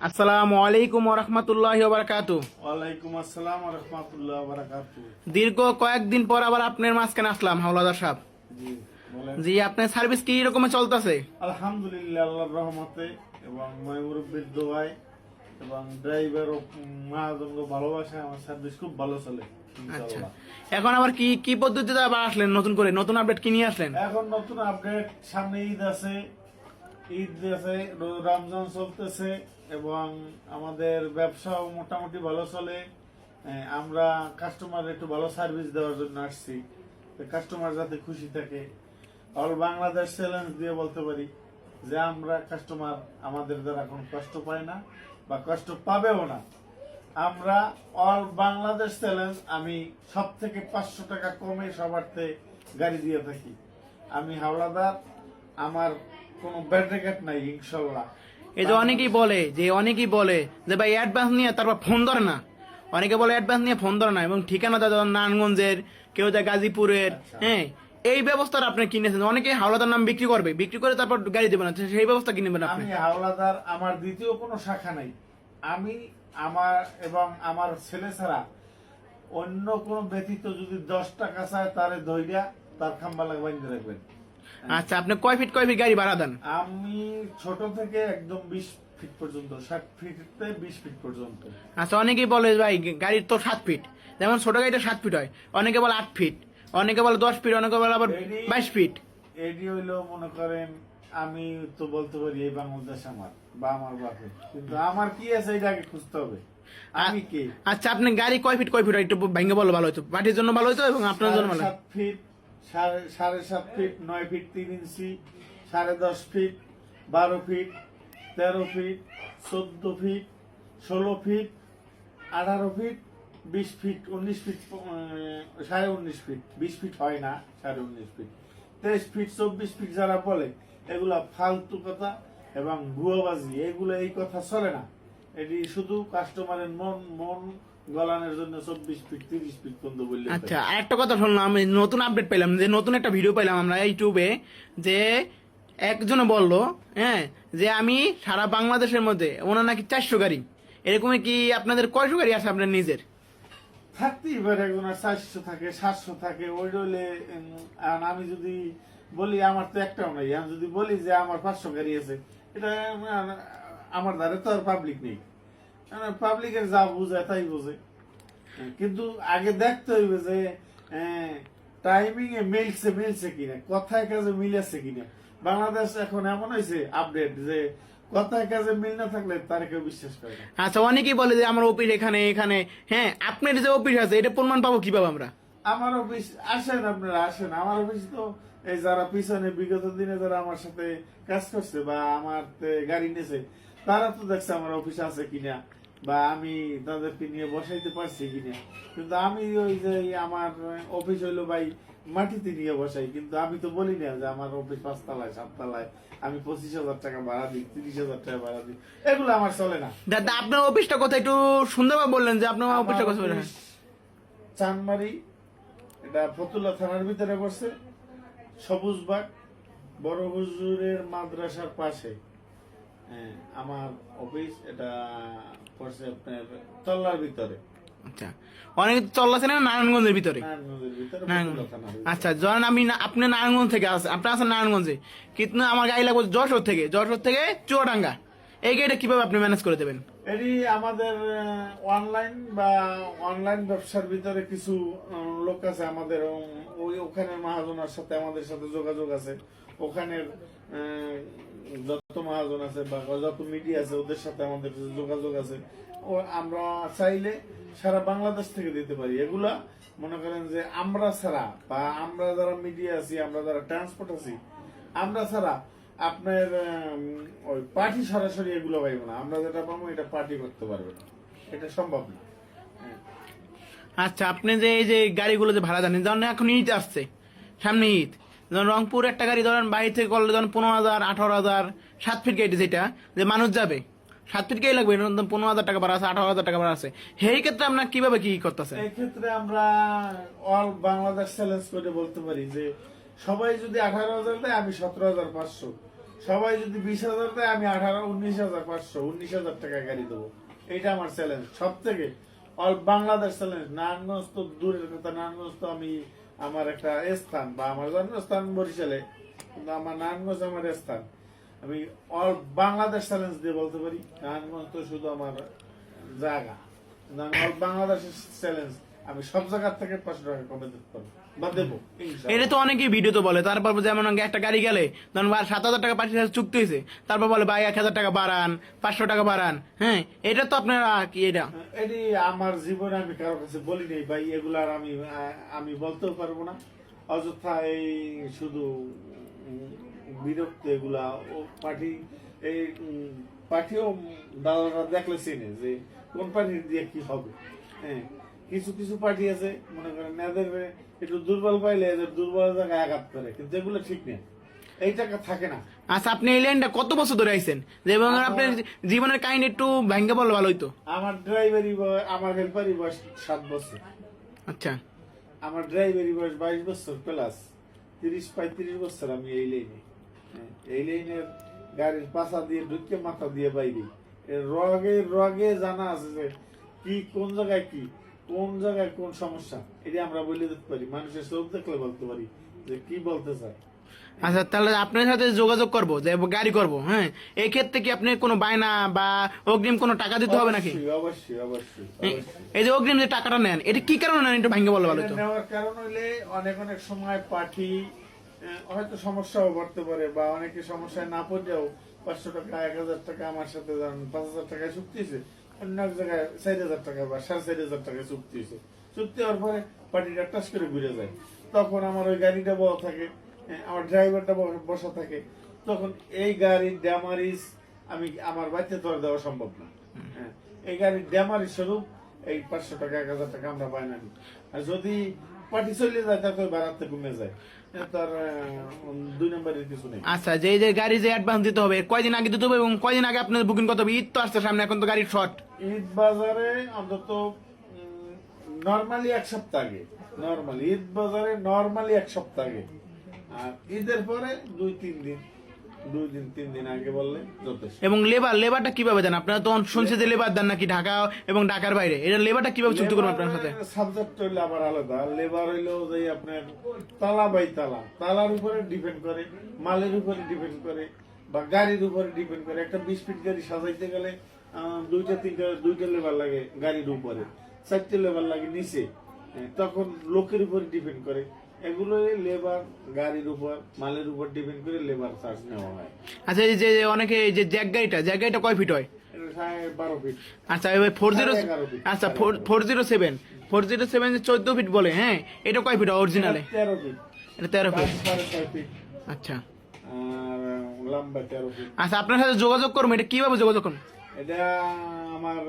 আসসালামু আলাইকুম ওয়া রাহমাতুল্লাহি ওয়া বারাকাতুহু। ওয়ালাইকুম আসসালাম ওয়া রাহমাতুল্লাহি ওয়া বারাকাতুহু। দীর্ঘ কয়েকদিন পর আবার আপনার মাঝখানে আসলাম হাওলাদার সাহেব। জি বলেন। জি, আপনার সার্ভিস কি রকম চলতেছে? আলহামদুলিল্লাহ আল্লাহর রহমতে এবং মুরব্বির দোয়ায় এবং ড্রাইভার ও মহাজনগ ভালোবাসায় আমার সার্ভিস খুব ভালো চলে আচ্ছা, ইনশাআল্লাহ। এখন আবার কি কি পদ্ধতিতে আবার আসলেন নতুন করে, নতুন আপডেট কি নিয়ে আসলেন? এখন নতুন আপডেট, সামনে ঈদ আছে, রমজান চলতেছে এবং আমাদের ব্যবসাও মোটামুটি ভালো চলে। আমরা কাস্টমার একটু ভালো সার্ভিস দেওয়ার জন্য আসছি, কাস্টমার যাতে খুশি থাকে। অল বাংলাদেশ চ্যালেঞ্জ দিয়ে বলতে পারি যে আমরা কাস্টমার আমাদের দ্বারা কোনো কষ্ট পায় না বা কষ্ট পাবেও না। আমরা অল বাংলাদেশ চ্যালেঞ্জ, আমি সব থেকে 500 টাকা কমে সবার থেকে গাড়ি দিয়ে থাকি। আমি হাওলাদার, আমার কোনো ব্যাড রেকর্ড নাই ইনশাল্লাহ। এই যে অনেকেই বলে যে ভাই অ্যাডভান্স নিয়ে তারপর ফোন ধরে না, অনেকে বলে অ্যাডভান্স নিয়ে ফোন ধরে না, এবং ঠিকানা দেয় নারায়ণগঞ্জের, কেউ যায় গাজীপুরের। আচ্ছা। হ্যাঁ, এই ব্যবস্থাটা আপনি কিনেছেন, অনেকে হাওলাদার নাম বিক্রি করবে, বিক্রি করে তারপর গাড়ি দেবেন, সেই ব্যবস্থা কিনবেন আপনি? আমি হাওলাদার, আমার দ্বিতীয় কোনো শাখা নাই। আমি আমার এবং আমার ছেলে ছাড়া অন্য কোনো ব্যতীত যদি 10 টাকা চায় তারে ধৈর্যা তার খাম্বা লাগবে রাখবেন। আচ্ছা, আপনি কয় ফিট গাড়ি ভাড়া দেন? আমি ছোট থেকে একদম 20 ফিট পর্যন্ত, 60 ফিটতে 20 ফিট পর্যন্ত। আচ্ছা, অনেকেই বলে ভাই গাড়ির তো 7 ফিট, যেমন ছোট গাড়িটা 7 ফিট হয়, অনেকে বলে 8 ফিট, অনেকে বলে 10 ফিট, অনেকে বলে আবার 22 ফিট। এটি হইলো মনে করেন, আমি তো বলতে পারি এই বাংলাদেশ আমার বা আমার বাপে, কিন্তু আমার কি আছে এটা আগে খুঁজতে হবে। আমি কে? আচ্ছা, আপনি গাড়ি কয় ফিট হয় একটু ভেঙে বলে ভালো হতো, পার্টির জন্য ভালো হতো এবং আপনার জন্য ভালো। 7 feet, 7.5 feet, 9 feet 3 inch, 10.5 feet, 12 feet, 13 feet, 14 feet, 16 feet, 18 feet, 20 feet, 19 feet, 19.5 feet, 20 feet হয় না, 19.5 ফিট, 23 ফিট, 24 ফিট যারা বলে এগুলা ফালতু কথা এবং ভুয়াবাজি, এগুলো এই কথা চলে না। এটি শুধু কাস্টমারের মন গলানোর জন্য 24 ফিট 30 ফিট পর্যন্ত বললে। আচ্ছা, আরেকটা কথা শুনলাম, আমি নতুন আপডেট পেলাম, যে নতুন একটা ভিডিও পেলাম আমরা ইউটিউবে, যে একজনে বলল, হ্যাঁ, যে আমি সারা বাংলাদেশের মধ্যে ওনার নাকি 400 গাড়ি, এরকমই কি আপনাদের কয়শো গাড়ি আছে আপনার নিজের? থাকতেই পারে, একজনের 400 থাকে, 700 থাকে, ওই রইলে। আমি যদি বলি আমার তো একটাও নাই, আমি যদি বলি যে আমার 500 গাড়ি আছে, এটা আমার ধারে তো আর পাবলিক নেই। পাবলিকের যা বুঝে তাই বোঝে, কিন্তু আগে দেখতে হইবে যে টাইমিং এ মিলছে কিনা, কথায় কাজে মিলেছে কিনা। বাংলাদেশ এখন এমন হয়েছে আপডেট যে কথায় কাজে মিল না থাকলে তার কেউ বিশ্বাস করে না। আচ্ছা, অনেকেই বলে যে আমার অফিস এখানে এখানে, হ্যাঁ, আপনার যে অফিস আছে এটা প্রমাণ পাবো কিভাবে আমরা? আমার অফিস আসেন, আপনারা আসেন আমার অফিস। তো এই যারা পিছনে বিগত দিনে যারা আমার সাথে কাজ করছে বা আমার গাড়ি নিয়েছে, তারা তো দেখছে আমার অফিস আছে কিনা বা আমি তাদেরকে নিয়ে বসাইতে পারছি কিনা। কিন্তু আমি ওই যে আমার অফিস হইলো ভাই মাটিতে নিয়ে বসাই, কিন্তু আমি তো বলি না যে আমার অফিস 5 তলায় 7 তলায়, আমি 25,000 টাকা ভাড়া দিই, 30,000 টাকা ভাড়া দিই, এগুলো আমার চলে না। দাদা, আপনার অফিসটা কোথায় একটু সুন্দরভাবে বললেন যে আপনার অফিসটা কোথায়? আমার অফিস চানমারি, এটা ফতুল্লা থানার ভিতরে পড়ছে, সবুজবাগ বড় হুজুরের মাদ্রাসার পাশে। আমার অফিস এটা পড়ছে আপনার তল্লার ভিতরে। আচ্ছা, অনেক চল্লাছে না নারায়ণগঞ্জের ভিতরে? নারায়ণগঞ্জের ভিতরে, নারায়ণগঞ্জ। ফতুল্লা থানার ভিতরে। আচ্ছা, যখন আপনি নারায়ণগঞ্জ থেকে আপনি আছেন নারায়ণগঞ্জে, কিন্তু আমার গাড়ি লাগবে যশোর থেকে চুয়াডাঙ্গা, এই গাড়িটা কিভাবে আপনি ম্যানেজ করে দেবেন? এটি আমাদের অনলাইন ব্যবসার ভিতরে কিছু লোক আছে আমাদের, ওখানে মহাজনের সাথে আমাদের সাথে যোগাযোগ আছে। ওখানের যত মহাজন আছে বা যত মিডিয়া আছে ওদের সাথে আমাদের যোগাযোগ আছে। ও আমরা চাইলে সারা বাংলাদেশ থেকে দিতে পারি। এগুলা মনে করেন যে আমরা ছাড়া বা আমরা যারা মিডিয়া আছি, আমরা যারা ট্রান্সপোর্ট আছি, আমরা ছাড়া আপনার ওই পার্টি সরাসরি এগুলো পাইব না। আমরা যেটা পাবো এটা পার্টি করতে পারবে না, এটা সম্ভব না। আচ্ছা, আপনি যে এই যে গাড়িগুলো যে ভাড়া জানেন, যেমন এখন ঈদ আসছে, সামনে ঈদ, যেমন রংপুর একটা গাড়ি ধরেন বাইরে থেকে করলে যেমন 15,000 18,000, 7 ফিট গাড়ি যেটা যে মানুষ যাবে, 7 ফিট গাড়ি লাগবে, 15,000 টাকা ভাড়া আছে, 18,000 টাকা ভাড়া আছে, সেই ক্ষেত্রে আপনার কিভাবে কি করতেছে? এই ক্ষেত্রে আমরা অল বাংলাদেশ চ্যালেঞ্জ করে বলতে পারি যে সবাই যদি 18,000 দেয়, আমি 17,500, সবাই যদি 20,000 দেয় আমি 19,500 19,000 টাকা গাড়ি দেবো। এটা আমার চ্যালেঞ্জ সব থেকে অল বাংলাদেশ চ্যালেঞ্জ। নারায়ণগঞ্জ তো দূরের কথা, নারায়ণগঞ্জ তো আমি আমার একটা স্থান বা আমার জন্মস্থান বরিশালে, কিন্তু আমার নারায়ণগঞ্জ আমার স্থান। আমি অল বাংলাদেশ চ্যালেঞ্জ দিয়ে বলতে পারি নারায়ণগঞ্জ তো শুধু আমার জায়গা, কিন্তু আমি অল বাংলাদেশের চ্যালেঞ্জ আমি সব জায়গার থেকে 500 টাকা কমে দিতে পারবো বা দেবো ইনশাআল্লাহ। এটা তো অনেকেই ভিডিও তো বলে, তারপর যেমন একটা গাড়ি গেলে ধরুন 7,000 টাকা পাঠিয়ে চুক্তি হয়েছে, তারপর বলে ভাই 1,000 টাকা বাড়ান, 500 টাকা বাড়ান। হ্যাঁ, এটা তো আপনারা কি এটা এটি আমার জীবনে আমি কারো কাছে বলি নাই ভাই, এগুলার আমি বলতেও পারবো না। অযথা এই শুধু বিরক্ত এগুলা ও পার্টি এই পার্টিও দাদারা দেখলে চেনে যে কোন পার্টি দিয়ে কি হবে। হ্যাঁ, কিছু কিছু পার্টি আছে মনে করেন এদের একটু দুর্বল পাইলে এদের দুর্বল জায়গায় আঘাত করে, কিন্তু এগুলো ঠিক নেই, এই টাকা থাকে না। আচ্ছা, আপনি এই লাইনটা কত বছর ধরে আইছেন, যে এবং আপনার জীবনের কাহিনী একটু ভাঙ্গে বললে ভালো হইতো। আমার ড্রাইভারি বয়স, আমার হেল্পারি বয়স 7 বছর। আচ্ছা, আমার ড্রাইভারি বয়স 22 বছর প্লাস 30-35 বছর আমি এই লাইনে। এই লাইনের গাড়ির পাশা দিয়ে ঢুকে মাথা দিয়ে বাইরে রগে রগে জানা আছে যে কি কোন জায়গায় কি কোন জায়গায় কোন সমস্যা, এটা আমরা বলে দিতে পারি, মানুষের চোখ দেখলে বলতে পারি যে কি বলতে চায়। আচ্ছা, তাহলে আপনার সাথে যোগাযোগ করবো যে গাড়ি করবো। হ্যাঁ, এই ক্ষেত্রে কি আপনি কোনো বায়না বা অগ্রিম কোনো টাকা দিতে হবে নাকি? অবশ্যই অবশ্যই অবশ্যই অবশ্যই। এই যে অগ্রিম যে টাকাটা নেন, এটা কি কারণে নেন, একটু ভাঙ্গে বললে ভালো এটা হতো। নেওয়ার কারণ হইলে অনেক অনেক সময় পার্টি হয়তো সমস্যাও পড়তে পারে, বা অনেকে সমস্যায় না পড়লেও 500 টাকা 1,000 টাকা আমার সাথে 5,000 টাকায় চুক্তি হয়েছে, অন্য এক জায়গায় 4,000 টাকা বা 4,500 টাকায় চুক্তি হয়েছে। চুক্তি হওয়ার পরে পার্টিটা টাচ করে ঘুরে যায়, তখন আমার ওই গাড়িটা বড় থাকে, আমার ড্রাইভারটা বসা থাকে, তখন এই গাড়ির ড্যামারিজ আমি আমার বাড়িতে তো আর দেওয়া সম্ভব না। হ্যাঁ, এই গাড়ির ড্যামারিজ স্বরূপ এই 500 টাকা 1,000 টাকা আমরা বায়না নিই। আর যদি পার্টি চলে যায় তারপরে বাড়াতে কমে যায়, তার 2 নম্বরের কিছু নেই। আচ্ছা, যে গাড়ি যে অ্যাডভান্স দিতে হবে, কয়দিন আগে দিতে হবে এবং কয়দিন আগে আপনার বুকিং করতে হবে? ঈদ তো আসছে সামনে, এখন তো গাড়ির শর্ট। ঈদ বাজারে অন্তত নর্মালি 1 সপ্তাহ আগে, নর্মালি ঈদ বাজারে নর্মালি 1 সপ্তাহ আগে, আর ঈদের পরে 2-3 দিন আগে বললে যথেষ্ট। এবং লেবারটা কিভাবে দেন আপনারা? তখন শুনছি যে লেবার দেন নাকি ঢাকা এবং ঢাকার বাইরে, এটা লেবারটা কিভাবে চুক্তি করবেন আপনার সাথে? সাবজেক্ট হইলে আবার আলাদা। লেবার হইলেও যে আপনার তালা বাই তালা, তালার উপরে ডিপেন্ড করে, মালের উপরে ডিপেন্ড করে, বা গাড়ির উপরে ডিপেন্ড করে। একটা 20 ফিট গাড়ি সাজাইতে গেলে 2-3টা লেবার লাগে গাড়ির উপরে, 4টে লেবার লাগে নিচে, তখন লোকের উপরে ডিপেন্ড করে। এগুলো লেবার গাড়ির উপর মালের উপর ডিপেন্ড করে লেবার চার্জ নেওয়া হয়। আচ্ছা, এই যে অনেকে এই যে জ্যাক গাড়িটা কয় ফিট হয়? এটা 12 ফিট। আচ্ছা, এবার 11 ফিট। আচ্ছা 407 যে 14 ফিট বলে, হ্যাঁ, এটা কয় ফিট অরিজিনালে? 13 ফিট। এটা 13 ফিট। 6.5 ফিট। আচ্ছা আর লম্বা 13 ফিট। আচ্ছা, আপনার সাথে যোগাযোগ করবো, এটা কিভাবে যোগাযোগ করুন? এটা আমার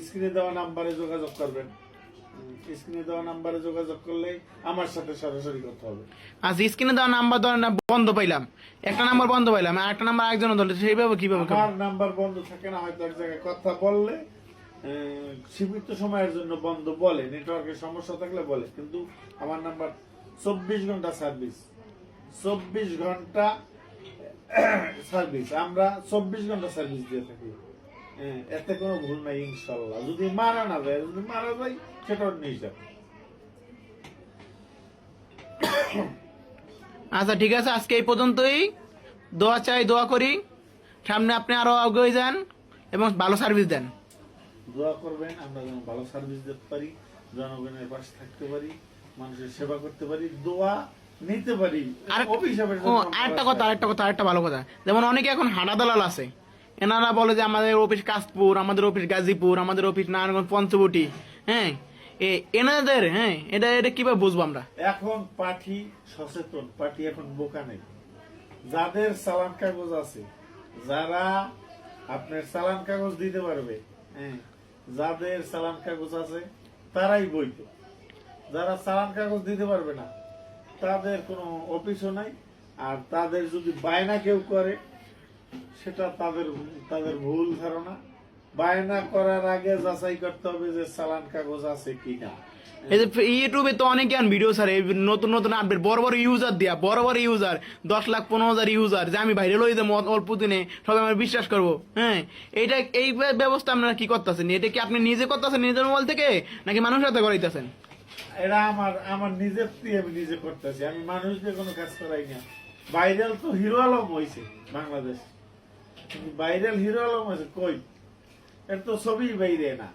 স্ক্রিনে দেওয়া নাম্বারে যোগাযোগ করবেন। স্ক্রিনে দেওয়া নাম্বারে যোগাযোগ করলে আমার সাথে সরাসরি কথা হবে। আচ্ছা, স্ক্রিনে দেওয়া নাম্বার ধরেন বন্ধ পাইলাম, একটা নাম্বার বন্ধ পাইলাম, আর একটা নাম্বার আরেকজন ধরলে সেইভাবে কিভাবে করবো? আমার নাম্বার বন্ধ থাকে না, হয়তো এক জায়গায় কথা বললে সীমিত সময়ের জন্য বন্ধ বলে, নেটওয়ার্কের সমস্যা থাকলে বলে, কিন্তু আমার নাম্বার 24 ঘন্টা সার্ভিস, 24 ঘন্টা সার্ভিস, আমরা 24 ঘন্টা সার্ভিস দিয়ে থাকি। এতে কোনো ভুল নাই ইনশাল্লাহ। যদি মারা না যায়, যদি মারা যায় সেটা অন্য হিসাব। আচ্ছা, ঠিক আছে, আজকে এই পর্যন্তই। দোয়া চাই, দোয়া করি সামনে আপনি আরো এগিয়ে যান এবং ভালো সার্ভিস দেন। দোয়া করবেন আমরা যেন ভালো সার্ভিস দিতে পারি, জনগণের পাশে থাকতে পারি, মানুষের সেবা করতে পারি, দোয়া নিতে পারি। আরেকটা ভালো কথা, যেমন অনেকে এখন হাঁটা দালাল আছে, এনারা বলে যে আমাদের অফিস কাশপুর, আমাদের অফিস গাজীপুর, আমাদের অফিস নারায়ণগঞ্জ পঞ্চবটি। হ্যাঁ, এনাদের এটা কিভাবে বুঝবো আমরা? এখন পার্টি সচেতন, পার্টি এখন বোকা নেই। যাদের চালান কাগজ আছে, যারা আপনার চালান কাগজ দিতে পারবে, যাদের চালান কাগজ আছে তারাই বৈধ। যারা চালান কাগজ দিতে পারবে না তাদের কোনো অফিসও নাই। আর তাদের যদি বায়না কেউ করে সেটা তাদের ভুল ধারণা, বায়না করার আগে যাচাই করতে হবে যে চালান কাগজ আছে কিনা। এই যে ইউটিউবে তো অনেকে ভিডিও ছাড়ে নতুন নতুন আপডেট, বড় বড় ইউজার দিয়া, বড় বড় ইউজার 10 লাখ 15,000 ইউজার, যে আমি ভাইরাল হয়ে যাবো অল্প দিনে, সবাই আমার বিশ্বাস করবো। হ্যাঁ, এই ব্যবস্থা আপনারা কি করতেছেন? এটা কি আপনি নিজে করতেছেন নিজের মোবাইল থেকে, নাকি মানুষের সাথে করাইতেছেন? এটা আমার নিজের থেকে আমি নিজে করতেছি, আমি মানুষদের কোনো কাজ করাই না। ভাইরাল তো হিরো আলম হয়েছে বাংলাদেশ, কিন্তু ভাইরাল হিরো আলম হয়েছে কই? এর তো ছবি বাইরে না।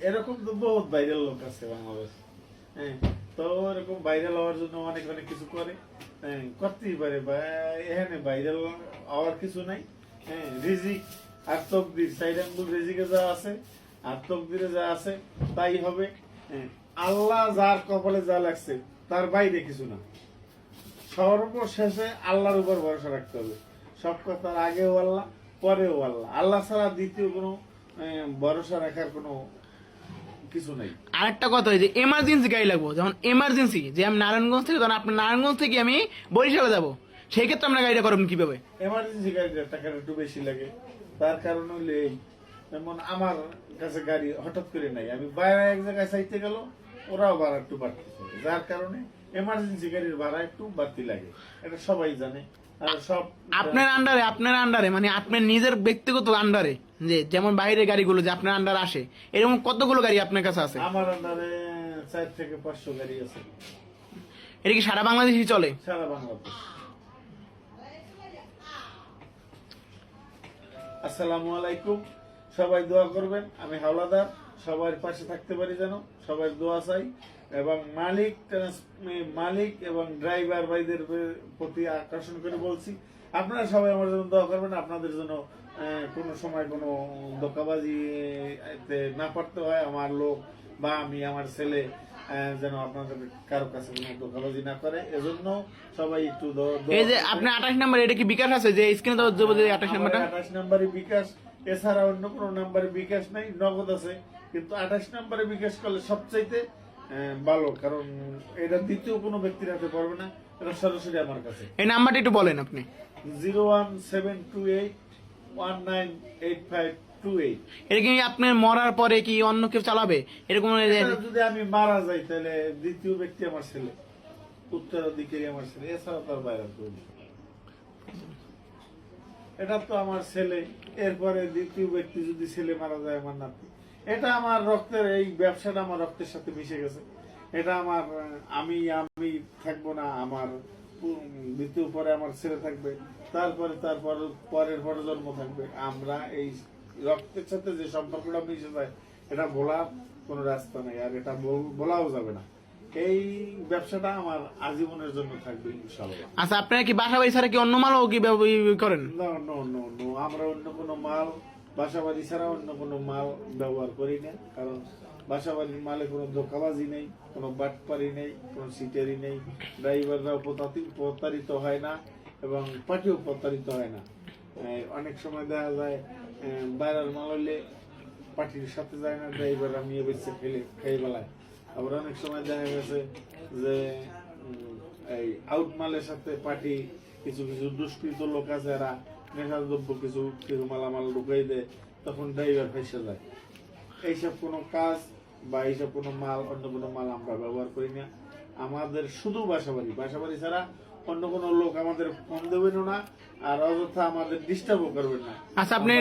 এরকম তো বহুত ভাইরাল লোক আছে বাংলাদেশ। হ্যাঁ, তো এরকম ভাইরাল হওয়ার জন্য অনেক অনেক কিছু করে। হ্যাঁ, করতেই পারে, এখানে ভাইরাল হওয়ার কিছু নাই। হ্যাঁ, রিজিক আর তকদির, সাইড আঙ্গুল রিজিকে যা আছে আর তকদিরে যা আছে তাই হবে। হ্যাঁ, আল্লাহ যার কপালে যা লাগছে তার বাইরে কিছু না। সর্বশেষে আল্লাহর উপর ভরসা রাখতে হবে। সব কথার আগেও আল্লাহ, পরেও আল্লাহ। আল্লাহ ছাড়া দ্বিতীয় কোনো ভরসা রাখার কোনো কিছু নাই। আরেকটা কথা, যে এমার্জেন্সি গাড়ি লাগবো, যেমন এমার্জেন্সি যে আমি নারায়ণগঞ্জ থেকে, ধরেন আপনার নারায়ণগঞ্জ থেকে আমি বরিশালে যাবো, সেই ক্ষেত্রে আপনার গাড়িটা করবেন কিভাবে? এমার্জেন্সি গাড়ির টাকাটা একটু বেশি লাগে। তার কারণ হলে এই, যেমন আমার কাছে গাড়ি হঠাৎ করে নাই, আমি বাইরে এক জায়গায় চাইতে গেল, ওরাও ভাড়া একটু বাড়তেছে, যার কারণে এমার্জেন্সি গাড়ির ভাড়া একটু বাড়তি লাগে। এটা সবাই জানে। আর সব আপনার আন্ডারে মানে আপনার নিজের ব্যক্তিগত আন্ডারে, যে যেমন বাইরের গাড়িগুলো যে আপনার আন্ডার আসে, এরকম কতগুলো গাড়ি আপনার কাছে আছে? আমার আন্ডারে 4 থেকে 500 গাড়ি আছে। এটা কি সারা বাংলাদেশই চলে? সারা বাংলাদেশ। আসসালামু আলাইকুম, সবাই দোয়া করবেন। আমি হাওলাদার, সবার পাশে থাকতে পারি যেন, সবার দোয়া চাই। এবং মালিক এবং ড্রাইভার ভাইদের প্রতি আকর্ষণ করে বলছি, আপনারা সবাই আমার জন্য দোয়া করবেন। আপনাদের জন্য কোনো সময় কোনো ধোঁকাবাজি না করতে হয়, আমার লোক বা আমি, আমার ছেলে যেন আপনাদের কারো কাছে কোনো ধোঁকাবাজি না করে, এজন্য সবাই একটু এই যে আপনি 28 নাম্বার, এটা কি বিকাশ আছে? যে স্ক্রিনে তো 28 নাম্বারটা, 28 নাম্বারে বিকাশ, এছাড়া অন্য কোনো নাম্বারে বিকাশ নাই, নগদ আছে। কিন্তু 28 নাম্বারে বিকাশ করলে সবচাইতে ভালো, কারণ এটা দ্বিতীয় কোনো ব্যক্তির হাতে পড়বে না, এটা সরাসরি আমার কাছে। এই নাম্বারটা একটু বলেন আপনি। 01728198528। এটা কি আপনার মরার পরে কি অন্য কেউ চালাবে এরকম? যদি আমি মারা যাই তাহলে দ্বিতীয় ব্যক্তি আমার ছেলে, উত্তরাধিকারী আমার ছেলে, এছাড়া তার বাইরে করবে। এটা তো আমার ছেলে, এরপরে দ্বিতীয় ব্যক্তি যদি ছেলে মারা যায়, আমার নাতি। এটা আমার রক্তের, এই ব্যবসাটা আমার রক্তের সাথে মিশে গেছে। এটা আমার, আমি থাকবো না, আমার দ্বিতীয় পরে আমার ছেলে থাকবে, তারপরে পরের জন্ম থাকবে। আমরা এই রক্তের সাথে যে সম্পর্কটা মিশে যায়, এটা বলার কোনো রাস্তা নেই, আর এটা বলাও যাবে না। এই ব্যবসাটা আমার আজীবনের জন্য থাকবে ইনশাআল্লাহ। আচ্ছা, আপনারা কি বাসা বাড়ি ছাড়া কি অন্য মালও কি করেন? না, আমরা অন্য কোনো মাল, বাসাবাড়ি ছাড়া অন্য কোনো মাল ব্যবহার করি না। কারণ বাসাবাড়ির মালে কোনো ধোঁকাবাজি নেই, কোনো বাটপারি নেই, কোনো সিটারি নেই। ড্রাইভাররাও প্রতারিত হয় না এবং পার্টিও প্রতারিত হয় না। অনেক সময় দেখা যায় বাইরের মাল হইলে পার্টির সাথে যায় না, ড্রাইভাররা নিয়ে বেঁচে খেয়ে বেলায়। আবার অনেক সময় দেখা গেছে যে এই আউট মালের সাথে পার্টি, কিছু দুষ্কৃত লোক আছে, এরা নেশাদ্রব্য কিছু মালামাল ঢুকাই দেয়, তখন ড্রাইভার ফেসে যায়। এইসব কোনো কাজ বা এইসব কোনো মাল, অন্য কোনো মাল আমরা ব্যবহার করি না। আমাদের শুধু বাসাবাড়ি ছাড়া অন্য কোনো লোক আমাদের ফোন দেবেন না, আর অযথা আমাদের ডিস্টার্বও করবেন না। আচ্ছা, আপনি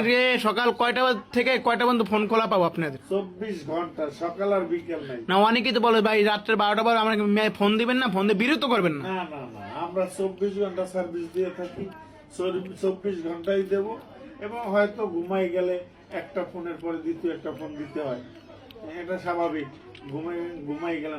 সকাল কয়টা থেকে কয়টা পর্যন্ত ফোন খোলা পাবো আপনাদের? 24 ঘন্টা, সকাল আর বিকেল নাই। না, অনেকেই তো বলে ভাই রাত্রে 12টা পর আমাকে ফোন দিবেন না, ফোন দিয়ে বিরত করবেন না। না, আমরা 24 ঘন্টা সার্ভিস দিয়ে থাকি, 24 ঘন্টাই দেব। এবং হয়তো ঘুমাই গেলে একটা ফোনের পরে দ্বিতীয় একটা ফোন দিতে হয়, এটা স্বাভাবিক। ঘুমাই গেলে